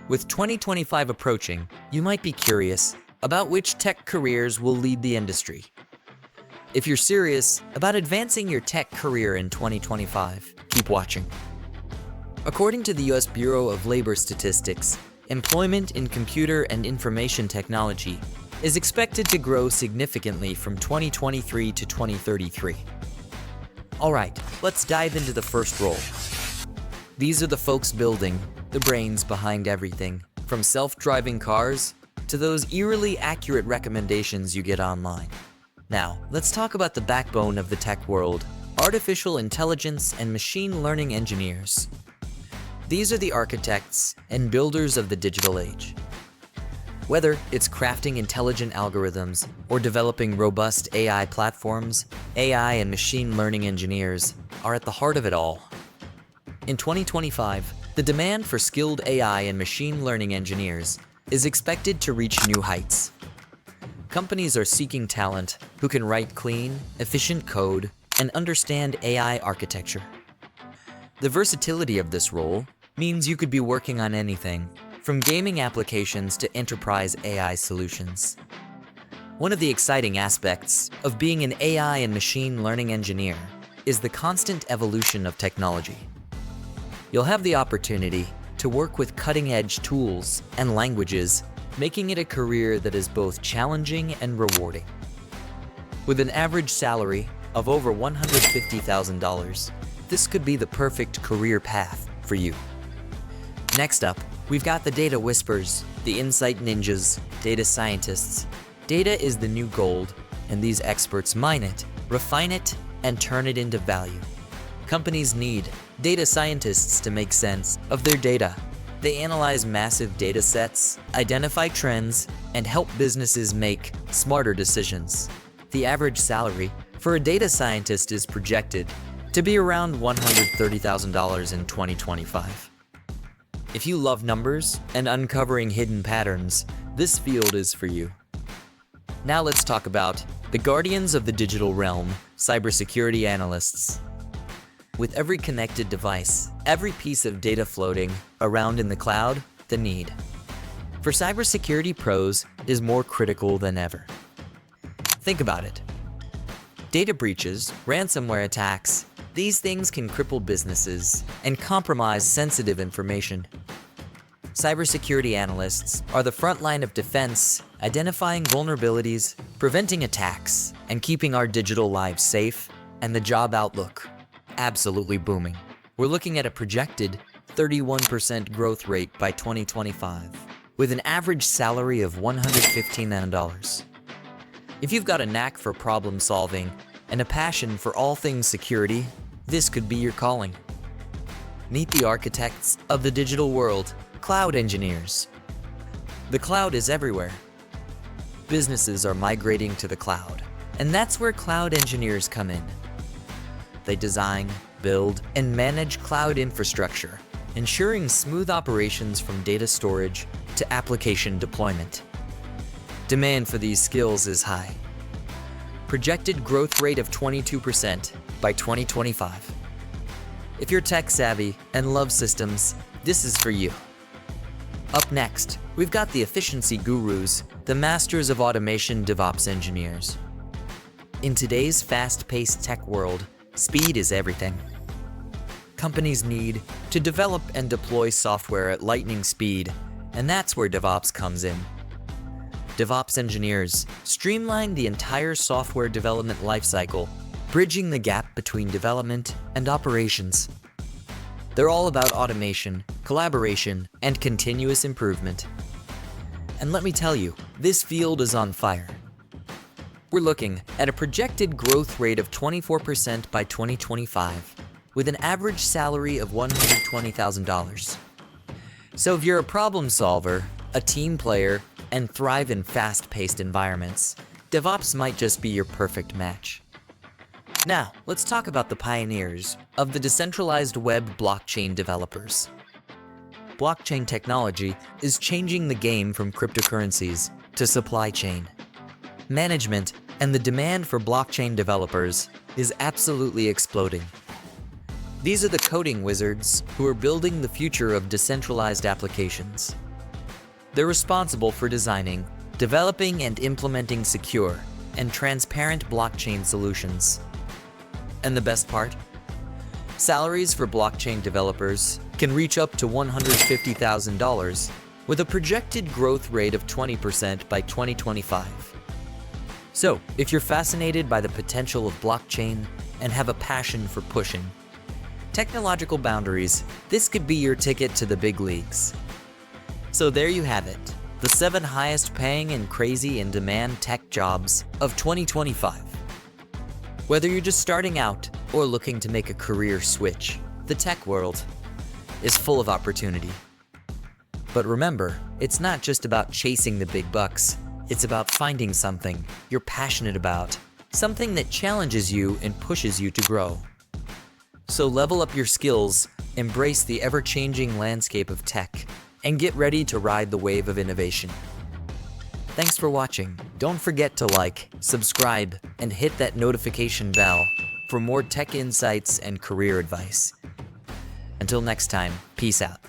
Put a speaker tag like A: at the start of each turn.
A: With 2025 approaching, you might be curious about which tech careers will lead the industry. If you're serious about advancing your tech career in 2025, keep watching. According to the U.S. Bureau of Labor Statistics, employment in computer and information technology is expected to grow significantly from 2023 to 2033. All right, let's dive into the first role. These are the folks building the brains behind everything, from self-driving cars to those eerily accurate recommendations you get online. Now, let's talk about the backbone of the tech world: artificial intelligence and machine learning engineers. These are the architects and builders of the digital age. Whether it's crafting intelligent algorithms or developing robust AI platforms, AI and machine learning engineers are at the heart of it all. In 2025, the demand for skilled AI and machine learning engineers is expected to reach new heights. Companies are seeking talent who can write clean, efficient code and understand AI architecture. The versatility of this role means you could be working on anything, from gaming applications to enterprise AI solutions. One of the exciting aspects of being an AI and machine learning engineer is the constant evolution of technology. You'll have the opportunity to work with cutting-edge tools and languages, making it a career that is both challenging and rewarding. With an average salary of over $150,000, this could be the perfect career path for you. Next up, we've got the data whispers, the insight ninjas, data scientists. Data is the new gold, and these experts mine it, refine it, and turn it into value. Companies need data scientists to make sense of their data. They analyze massive data sets, identify trends, and help businesses make smarter decisions. The average salary for a data scientist is projected to be around $130,000 in 2025. If you love numbers and uncovering hidden patterns, this field is for you. Now let's talk about the guardians of the digital realm, cybersecurity analysts. With every connected device, every piece of data floating around in the cloud, the need for cybersecurity pros is more critical than ever. Think about it. Data breaches, ransomware attacks, these things can cripple businesses and compromise sensitive information. Cybersecurity analysts are the front line of defense, identifying vulnerabilities, preventing attacks, and keeping our digital lives safe, and the job outlook absolutely booming. We're looking at a projected 31% growth rate by 2025, with an average salary of $115,000. If you've got a knack for problem solving and a passion for all things security, this could be your calling. Meet the architects of the digital world, cloud engineers. The cloud is everywhere. Businesses are migrating to the cloud, and that's where cloud engineers come in. They design, build, and manage cloud infrastructure, ensuring smooth operations from data storage to application deployment. Demand for these skills is high. Projected growth rate of 22% by 2025. If you're tech savvy and love systems, this is for you. Up next, we've got the efficiency gurus, the masters of automation DevOps engineers. In today's fast-paced tech world, speed is everything. Companies need to develop and deploy software at lightning speed, and that's where DevOps comes in. DevOps engineers streamline the entire software development lifecycle, bridging the gap between development and operations. They're all about automation, collaboration, and continuous improvement. And let me tell you, this field is on fire. We're looking at a projected growth rate of 24% by 2025, with an average salary of $120,000. So if you're a problem solver, a team player, and thrive in fast-paced environments, DevOps might just be your perfect match. Now, let's talk about the pioneers of the decentralized web blockchain developers. Blockchain technology is changing the game from cryptocurrencies to supply chain management, and the demand for blockchain developers is absolutely exploding. These are the coding wizards who are building the future of decentralized applications. They're responsible for designing, developing, and implementing secure and transparent blockchain solutions. And the best part? Salaries for blockchain developers can reach up to $150,000 with a projected growth rate of 20% by 2025. So, if you're fascinated by the potential of blockchain and have a passion for pushing technological boundaries, this could be your ticket to the big leagues. So there you have it, the 7 highest paying and crazy in demand tech jobs of 2025. Whether you're just starting out or looking to make a career switch, the tech world is full of opportunity. But remember, it's not just about chasing the big bucks. It's about finding something you're passionate about, something that challenges you and pushes you to grow. So level up your skills, embrace the ever-changing landscape of tech, and get ready to ride the wave of innovation. Thanks for watching. Don't forget to like, subscribe, and hit that notification bell for more tech insights and career advice. Until next time, peace out.